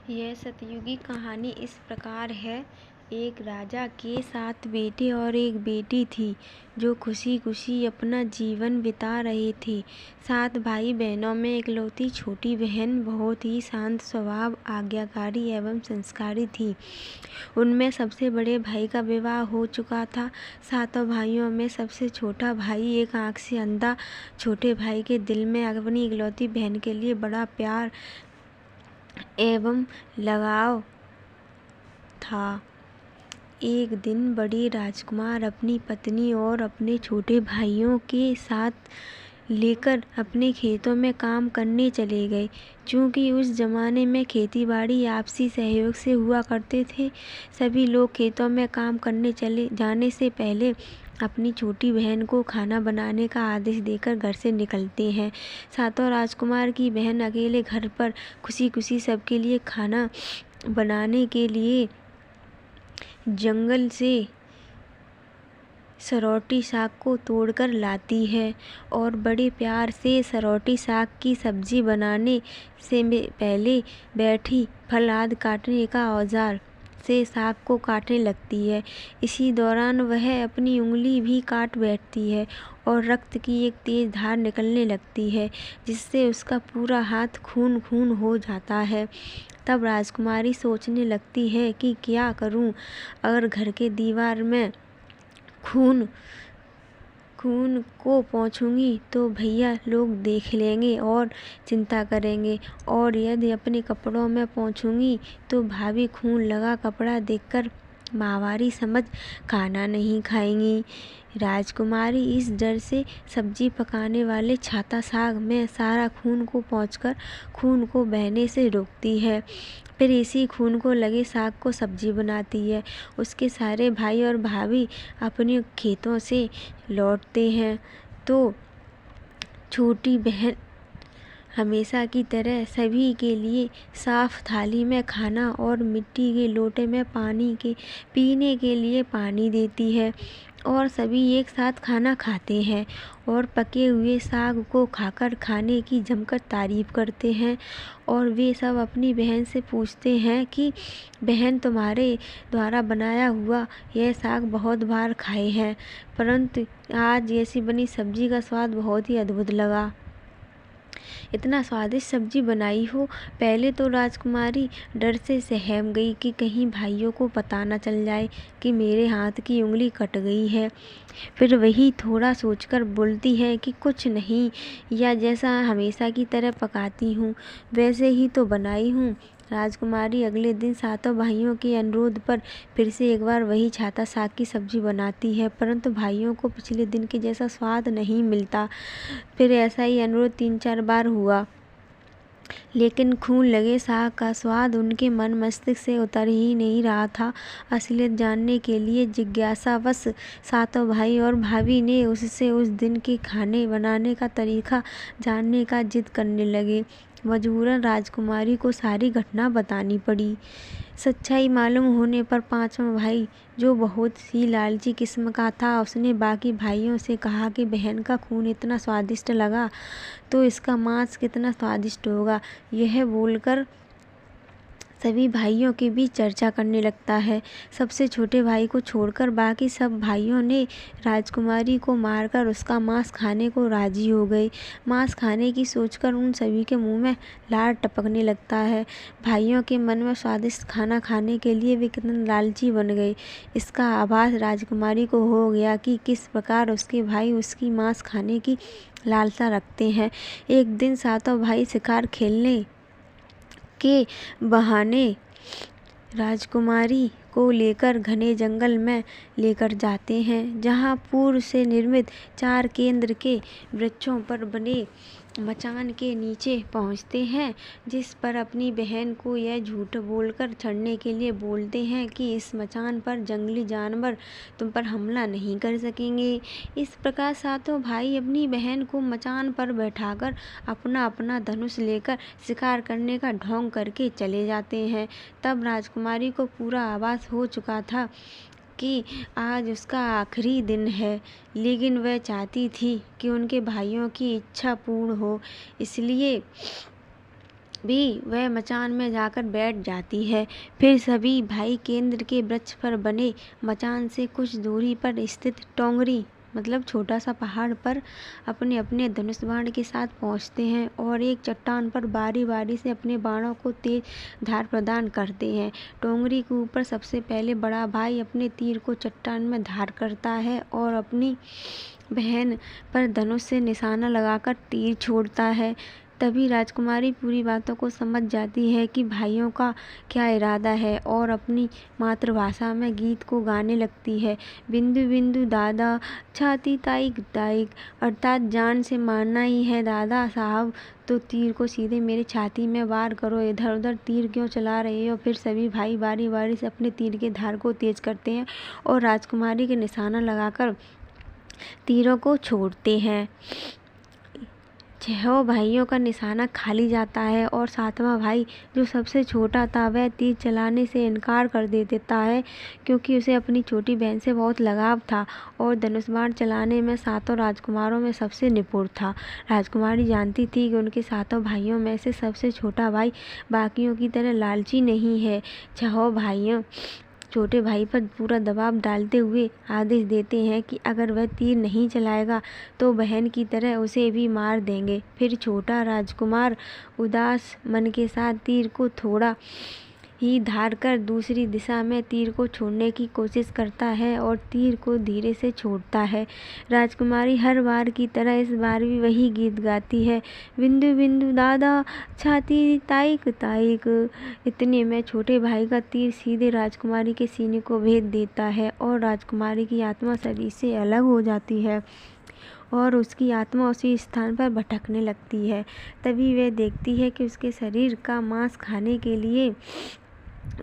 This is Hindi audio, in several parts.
यह सतयुगी कहानी इस प्रकार है। एक राजा के 7 बेटे और एक बेटी थी जो खुशी खुशी अपना जीवन बिता रहे थे। 7 भाई बहनों में इकलौती छोटी बहन बहुत ही शांत स्वभाव, आज्ञाकारी एवं संस्कारी थी। उनमें सबसे बड़े भाई का विवाह हो चुका था। 7 भाइयों में सबसे छोटा भाई एक आँख से अंधा। छोटे भाई के दिल में अपनी इकलौती बहन के लिए बड़ा प्यार एवं लगाव था। एक दिन बड़े राजकुमार अपनी पत्नी और अपने छोटे भाइयों के साथ लेकर अपने खेतों में काम करने चले गए। चूँकि उस जमाने में खेती बाड़ी आपसी सहयोग से हुआ करते थे, सभी लोग खेतों में काम करने चले जाने से पहले अपनी छोटी बहन को खाना बनाने का आदेश देकर घर से निकलते हैं। 7 राजकुमार की बहन अकेले घर पर खुशी खुशी सबके लिए खाना बनाने के लिए जंगल से सरौटी साग को तोड़कर लाती है और बड़े प्यार से सरौटी साग की सब्जी बनाने से पहले बैठी फल आदि काटने का औजार से साग को काटने लगती है। इसी दौरान वह अपनी उंगली भी काट बैठती है और रक्त की एक तेज धार निकलने लगती है, जिससे उसका पूरा हाथ खून खून हो जाता है। तब राजकुमारी सोचने लगती है कि क्या करूं, अगर घर के दीवार में खून को पोंछूंगी तो भैया लोग देख लेंगे और चिंता करेंगे, और यदि अपने कपड़ों में पोंछूंगी तो भाभी खून लगा कपड़ा देखकर माहवारी समझ खाना नहीं खाएंगी। राजकुमारी इस डर से सब्जी पकाने वाले छाता साग में सारा खून को पोंछकर खून को बहने से रोकती है। फिर इसी खून को लगे साग को सब्जी बनाती है। उसके सारे भाई और भाभी अपने खेतों से लौटते हैं तो छोटी बहन हमेशा की तरह सभी के लिए साफ थाली में खाना और मिट्टी के लोटे में पीने के लिए पानी देती है, और सभी एक साथ खाना खाते हैं और पके हुए साग को खाकर खाने की जमकर तारीफ करते हैं। और वे सब अपनी बहन से पूछते हैं कि बहन, तुम्हारे द्वारा बनाया हुआ यह साग बहुत बार खाए हैं, परंतु आज ऐसी बनी सब्जी का स्वाद बहुत ही अद्भुत लगा। इतना स्वादिष्ट सब्जी बनाई हो। पहले तो राजकुमारी डर से सहम गई कि कहीं भाइयों को पता न चल जाए कि मेरे हाथ की उंगली कट गई है। फिर वही थोड़ा सोचकर बोलती है कि कुछ नहीं, या जैसा हमेशा की तरह पकाती हूँ वैसे ही तो बनाई हूँ। राजकुमारी अगले दिन 7 भाइयों के अनुरोध पर फिर से एक बार वही छाता साग की सब्जी बनाती है, परंतु भाइयों को पिछले दिन के जैसा स्वाद नहीं मिलता। फिर ऐसा ही अनुरोध 3-4 बार हुआ, लेकिन खून लगे साग का स्वाद उनके मन मस्तिष्क से उतर ही नहीं रहा था। असलियत जानने के लिए जिज्ञासावश 7 भाई और भाभी ने उससे उस दिन के खाने बनाने का तरीका जानने का जिद करने लगे। मजबूरन राजकुमारी को सारी घटना बतानी पड़ी। सच्चाई मालूम होने पर 5वां भाई, जो बहुत ही लालची किस्म का था, उसने बाकी भाइयों से कहा कि बहन का खून इतना स्वादिष्ट लगा तो इसका मांस कितना स्वादिष्ट होगा। यह बोलकर सभी भाइयों के बीच चर्चा करने लगता है। सबसे छोटे भाई को छोड़कर बाकी सब भाइयों ने राजकुमारी को मारकर उसका मांस खाने को राजी हो गए। मांस खाने की सोचकर उन सभी के मुंह में लार टपकने लगता है। भाइयों के मन में स्वादिष्ट खाना खाने के लिए वे कितने लालची बन गए, इसका आभास राजकुमारी को हो गया कि किस प्रकार उसके भाई उसकी मांस खाने की लालसा रखते हैं। एक दिन 7 भाई शिकार खेलने के बहाने राजकुमारी को लेकर घने जंगल में लेकर जाते हैं, जहां पूर्व से निर्मित 4 केंद्र के वृक्षों पर बने मचान के नीचे पहुंचते हैं, जिस पर अपनी बहन को यह झूठ बोलकर चढ़ने के लिए बोलते हैं कि इस मचान पर जंगली जानवर तुम पर हमला नहीं कर सकेंगे। इस प्रकार 7 भाई अपनी बहन को मचान पर बैठाकर अपना अपना धनुष लेकर शिकार करने का ढोंग करके चले जाते हैं। तब राजकुमारी को पूरा आभास हो चुका था कि आज उसका आखिरी दिन है, लेकिन वह चाहती थी कि उनके भाइयों की इच्छा पूर्ण हो, इसलिए भी वह मचान में जाकर बैठ जाती है। फिर सभी भाई केंद्र के वृक्ष पर बने मचान से कुछ दूरी पर स्थित टोंगरी मतलब छोटा सा पहाड़ पर अपने अपने धनुष बाण के साथ पहुंचते हैं और एक चट्टान पर बारी बारी से अपने बाणों को तेज धार प्रदान करते हैं। टोंगरी के ऊपर सबसे पहले बड़ा भाई अपने तीर को चट्टान में धार करता है और अपनी बहन पर धनुष से निशाना लगाकर तीर छोड़ता है। तभी राजकुमारी पूरी बातों को समझ जाती है कि भाइयों का क्या इरादा है और अपनी मातृभाषा में गीत को गाने लगती है। बिंदु बिंदु दादा छाती ताइक ताइक, अर्थात जान से मारना ही है दादा साहब तो तीर को सीधे मेरी छाती में वार करो, इधर उधर तीर क्यों चला रहे हो। फिर सभी भाई बारी बारी से अपने तीर के धार को तेज करते हैं और राजकुमारी के निशाना लगाकर तीरों को छोड़ते हैं। छहों भाइयों का निशाना खाली जाता है और सातवां भाई जो सबसे छोटा था वह तीर चलाने से इनकार कर देता है क्योंकि उसे अपनी छोटी बहन से बहुत लगाव था और धनुष बाण चलाने में सातों राजकुमारों में सबसे निपुण था। राजकुमारी जानती थी कि उनके सातों भाइयों में से सबसे छोटा भाई बाकियों की तरह लालची नहीं है। छहों भाइयों छोटे भाई पर पूरा दबाव डालते हुए आदेश देते हैं कि अगर वह तीर नहीं चलाएगा तो बहन की तरह उसे भी मार देंगे। फिर छोटा राजकुमार उदास मन के साथ तीर को थोड़ा ही धार कर दूसरी दिशा में तीर को छोड़ने की कोशिश करता है और तीर को धीरे से छोड़ता है। राजकुमारी हर बार की तरह इस बार भी वही गीत गाती है, बिंदु बिंदु दादा छाती ताइक ताइक। इतने में छोटे भाई का तीर सीधे राजकुमारी के सीने को भेद देता है और राजकुमारी की आत्मा शरीर से अलग हो जाती है और उसकी आत्मा उसी स्थान पर भटकने लगती है। तभी वह देखती है कि उसके शरीर का मांस खाने के लिए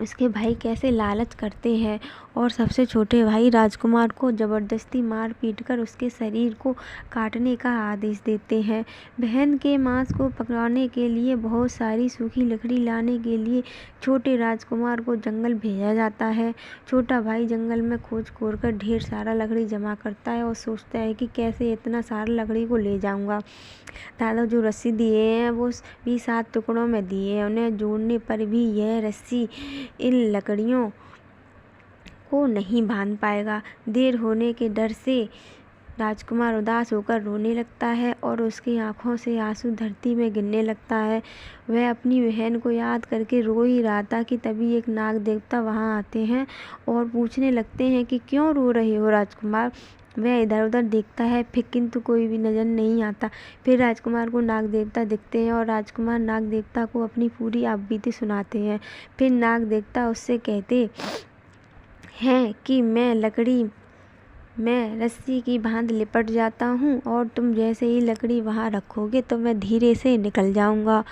उसके भाई कैसे लालच करते हैं और सबसे छोटे भाई राजकुमार को जबरदस्ती मार पीट कर उसके शरीर को काटने का आदेश देते हैं। बहन के मांस को पकाने के लिए बहुत सारी सूखी लकड़ी लाने के लिए छोटे राजकुमार को जंगल भेजा जाता है। छोटा भाई जंगल में खोज कर ढेर सारा लकड़ी जमा करता है और सोचता है कि कैसे इतना सारा लकड़ी को ले जाऊंगा। दादा जो रस्सी दिए हैं वो भी 7 टुकड़ों में दिए हैं, उन्हें जोड़ने पर भी यह रस्सी इन लकड़ियों को नहीं बांध पाएगा। देर होने के डर से राजकुमार उदास होकर रोने लगता है और उसकी आंखों से आंसू धरती में गिरने लगता है। वह अपनी बहन को याद करके रो ही रहा था कि तभी एक नाग देवता वहां आते हैं और पूछने लगते हैं कि क्यों रो रहे हो राजकुमार। वह इधर उधर देखता है फिर किंतु कोई भी नजर नहीं आता। फिर राजकुमार को नाग देवता दिखते हैं और राजकुमार नाग देवता को अपनी पूरी आपबीती सुनाते हैं। फिर नाग देवता उससे कहते हैं कि मैं रस्सी की बांध लिपट जाता हूँ और तुम जैसे ही लकड़ी वहाँ रखोगे तो मैं धीरे से निकल जाऊँगा।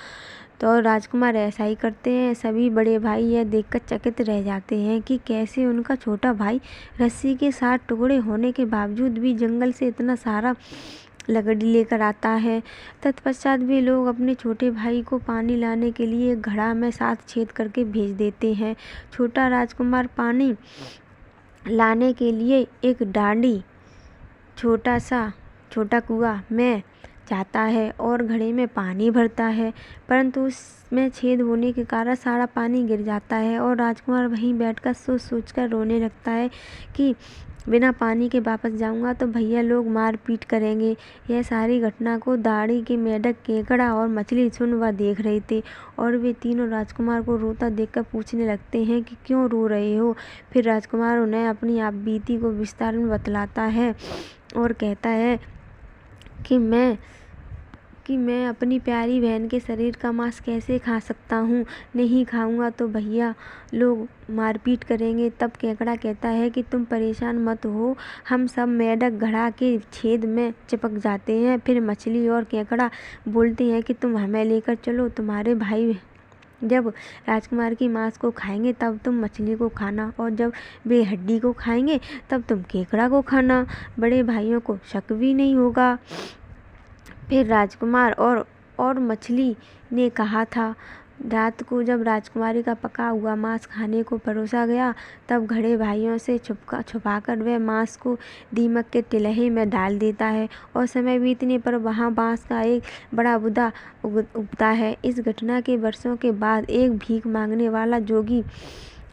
तो राजकुमार ऐसा ही करते हैं। सभी बड़े भाई यह देखकर चकित रह जाते हैं कि कैसे उनका छोटा भाई रस्सी के 7 टुकड़े होने के बावजूद भी जंगल से इतना सारा लकड़ी लेकर आता है। तत्पश्चात भी लोग अपने छोटे भाई को पानी लाने के लिए एक घड़ा में 7 छेद करके भेज देते हैं। छोटा राजकुमार पानी लाने के लिए एक डांडी छोटा कुआं में जाता है और घड़े में पानी भरता है, परंतु उसमें छेद होने के कारण सारा पानी गिर जाता है और राजकुमार वहीं बैठकर सोच कर रोने लगता है कि बिना पानी के वापस जाऊंगा तो भैया लोग मार पीट करेंगे। यह सारी घटना को दाढ़ी के मेढक, केकड़ा और मछली सुन व देख रहे थे और वे तीनों राजकुमार को रोता देखकर पूछने लगते हैं कि क्यों रो रहे हो। फिर राजकुमार उन्हें अपनी आपबीती को विस्तार में बतलाता है और कहता है कि मैं अपनी प्यारी बहन के शरीर का मांस कैसे खा सकता हूँ, नहीं खाऊंगा तो भैया लोग मारपीट करेंगे। तब केकड़ा कहता है कि तुम परेशान मत हो, हम सब मेढक घड़ा के छेद में चिपक जाते हैं। फिर मछली और केकड़ा बोलते हैं कि तुम हमें लेकर चलो, तुम्हारे भाई जब राजकुमार की मांस को खाएंगे तब तुम मछली को खाना और जब वे हड्डी को खाएंगे तब तुम केकड़ा को खाना, बड़े भाइयों को शक भी नहीं होगा। फिर राजकुमार और मछली ने कहा था रात को जब राजकुमारी का पका हुआ मांस खाने को परोसा गया, तब घड़े भाइयों से छुपाकर वह मांस को दीमक के तिलहे में डाल देता है और समय बीतने पर वहाँ बांस का एक बड़ा बुदा उगता है। इस घटना के वर्षों के बाद एक भीख मांगने वाला जोगी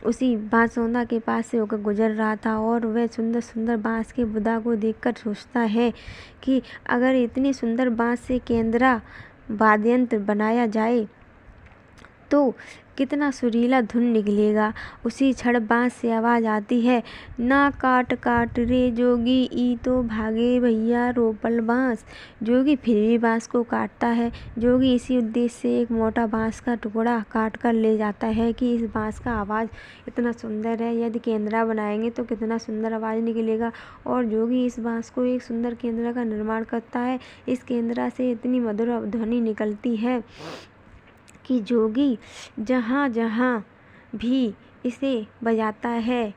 उसी बांसौदा के पास से होकर गुजर रहा था और वह सुंदर सुंदर बांस के बुदा को देखकर सोचता है कि अगर इतनी सुंदर बांस से केंद्रा वाद्ययंत्र बनाया जाए तो कितना सुरीला धुन निकलेगा। उसी क्षण बांस से आवाज आती है, ना काट काट रे जोगी, ई तो भागे भैया रोपल बांस। जोगी फिर भी बांस को काटता है। जोगी इसी उद्देश्य से एक मोटा बांस का टुकड़ा काट कर ले जाता है कि इस बांस का आवाज़ इतना सुंदर है, यदि केंद्रा बनाएंगे तो कितना सुंदर आवाज़ निकलेगा। और जोगी इस बांस को एक सुंदर केंद्रा का निर्माण करता है। इस केंद्रा से इतनी मधुर ध्वनि निकलती है कि जोगी जहाँ जहाँ भी इसे बजाता है,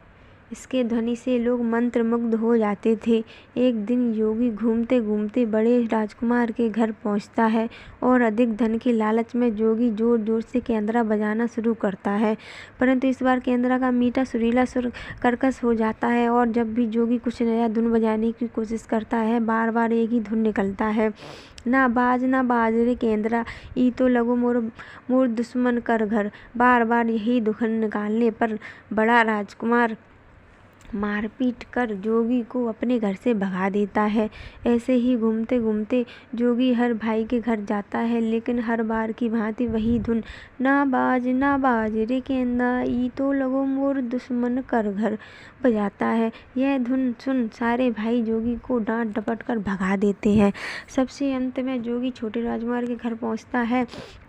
इसके ध्वनि से लोग मंत्रमुग्ध हो जाते थे। एक दिन योगी घूमते घूमते बड़े राजकुमार के घर पहुंचता है और अधिक धन के लालच में जोगी जोर जोर से केंद्रा बजाना शुरू करता है। परंतु इस बार केंद्रा का मीठा सुरीला सुर कर्कश हो जाता है और जब भी जोगी कुछ नया धुन बजाने की कोशिश करता है, बार बार एक ही धुन निकलता है, ना बाज रे केंद्रा, ई तो लगो मोर दुश्मन कर घर। बार बार यही धुन निकालने पर बड़ा राजकुमार मारपीट कर जोगी को अपने घर से भगा देता है। ऐसे ही घूमते घूमते जोगी हर भाई के घर जाता है, लेकिन हर बार की भांति वही धुन, ना बाज रे केंदा, ई तो लगो मोर दुश्मन कर घर, बजाता है। यह धुन सुन सारे भाई जोगी को डांट डपट कर भगा देते हैं। सबसे अंत में जोगी छोटे राजकुमार के घर पहुंचता है।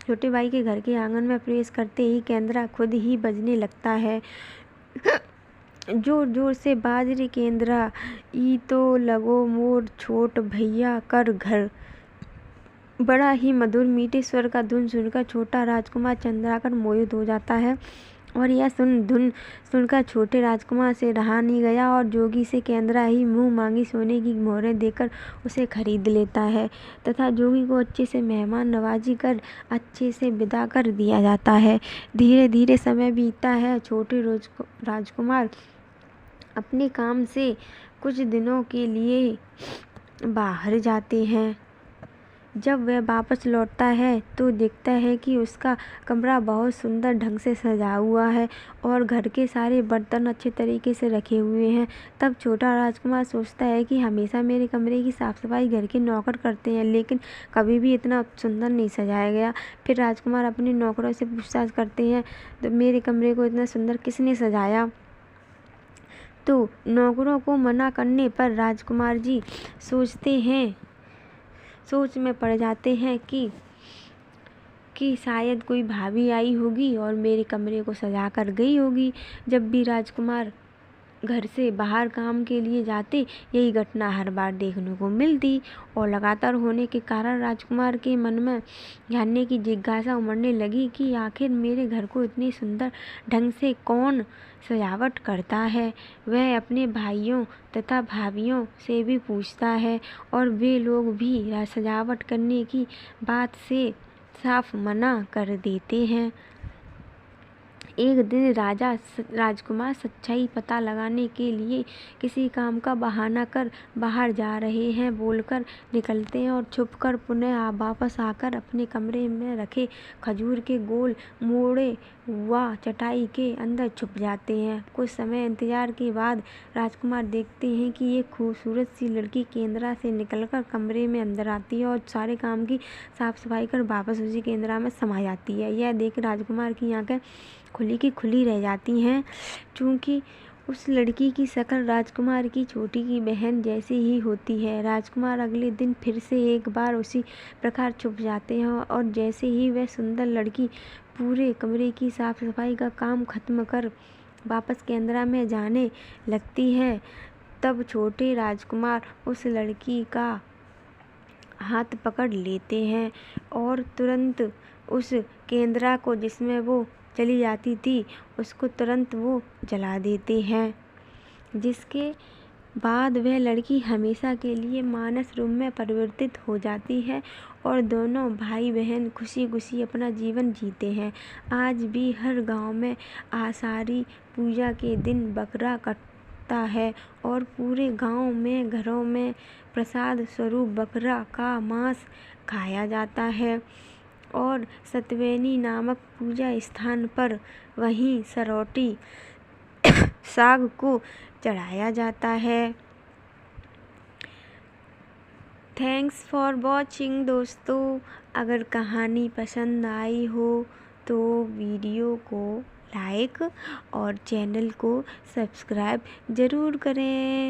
छोटे भाई के घर के आंगन में प्रवेश करते ही केंद्रा खुद ही बजने लगता है, जोर जोर से, बाज रे केंद्रा, ई तो लगो मोर छोट भैया कर घर। बड़ा ही मधुर मीठे स्वर का धुन सुनकर छोटा राजकुमार चंद्राकर मोहित हो जाता है और यह धुन सुनकर छोटे राजकुमार से रहा नहीं गया और जोगी से केंद्रा ही मुंह मांगी सोने की मोहरें देकर उसे खरीद लेता है तथा जोगी को अच्छे से मेहमान नवाजी कर अच्छे से विदा कर दिया जाता है। धीरे धीरे समय बीतता है। छोटे राजकुमार अपने काम से कुछ दिनों के लिए बाहर जाते हैं। जब वह वापस लौटता है तो देखता है कि उसका कमरा बहुत सुंदर ढंग से सजा हुआ है और घर के सारे बर्तन अच्छे तरीके से रखे हुए हैं। तब छोटा राजकुमार सोचता है कि हमेशा मेरे कमरे की साफ सफाई घर के नौकर करते हैं, लेकिन कभी भी इतना सुंदर नहीं सजाया गया। फिर राजकुमार अपने नौकरों से पूछताछ करते हैं, तो मेरे कमरे को इतना सुंदर किसने सजाया? तो नौकरों को मना करने पर राजकुमार जी सोच में पड़ जाते हैं कि शायद कोई भाभी आई होगी और मेरे कमरे को सजा कर गई होगी। जब भी राजकुमार घर से बाहर काम के लिए जाते, यही घटना हर बार देखने को मिलती और लगातार होने के कारण राजकुमार के मन में जानने की जिज्ञासा उमड़ने लगी कि आखिर मेरे घर को इतनी सुंदर ढंग से कौन सजावट करता है। वह अपने भाइयों तथा भाभियों से भी पूछता है और वे लोग भी सजावट करने की बात से साफ मना कर देते हैं। एक दिन राजकुमार सच्चाई पता लगाने के लिए किसी काम का बहाना कर बाहर जा रहे हैं बोलकर निकलते हैं और छुपकर पुनः वापस आकर अपने कमरे में रखे खजूर के गोल मोड़े हुआ चटाई के अंदर छुप जाते हैं। कुछ समय इंतजार के बाद राजकुमार देखते हैं कि एक खूबसूरत सी लड़की केंद्रा से निकलकर कमरे में अंदर आती है और सारे काम की साफ सफाई कर वापस उसी केंद्रा में समा जाती है। यह देख राजकुमार की आंखें खुली की खुली रह जाती हैं, चूँकि उस लड़की की शक्ल राजकुमार की छोटी की बहन जैसी ही होती है। राजकुमार अगले दिन फिर से एक बार उसी प्रकार छुप जाते हैं और जैसे ही वह सुंदर लड़की पूरे कमरे की साफ सफाई का काम खत्म कर वापस केंद्रा में जाने लगती है, तब छोटे राजकुमार उस लड़की का हाथ पकड़ लेते हैं और तुरंत उस केंद्रा को जिसमें वो चली जाती थी उसको तुरंत वो जला देते हैं, जिसके बाद वह लड़की हमेशा के लिए मानस रूप में परिवर्तित हो जाती है और दोनों भाई बहन खुशी खुशी अपना जीवन जीते हैं। आज भी हर गांव में आषाढ़ी पूजा के दिन बकरा कटता है और पूरे गांव में घरों में प्रसाद स्वरूप बकरा का मांस खाया जाता है और सतवेनी नामक पूजा स्थान पर वहीं सरौटी साग को चढ़ाया जाता है। थैंक्स फॉर वॉचिंग दोस्तों। अगर कहानी पसंद आई हो तो वीडियो को लाइक और चैनल को सब्सक्राइब ज़रूर करें।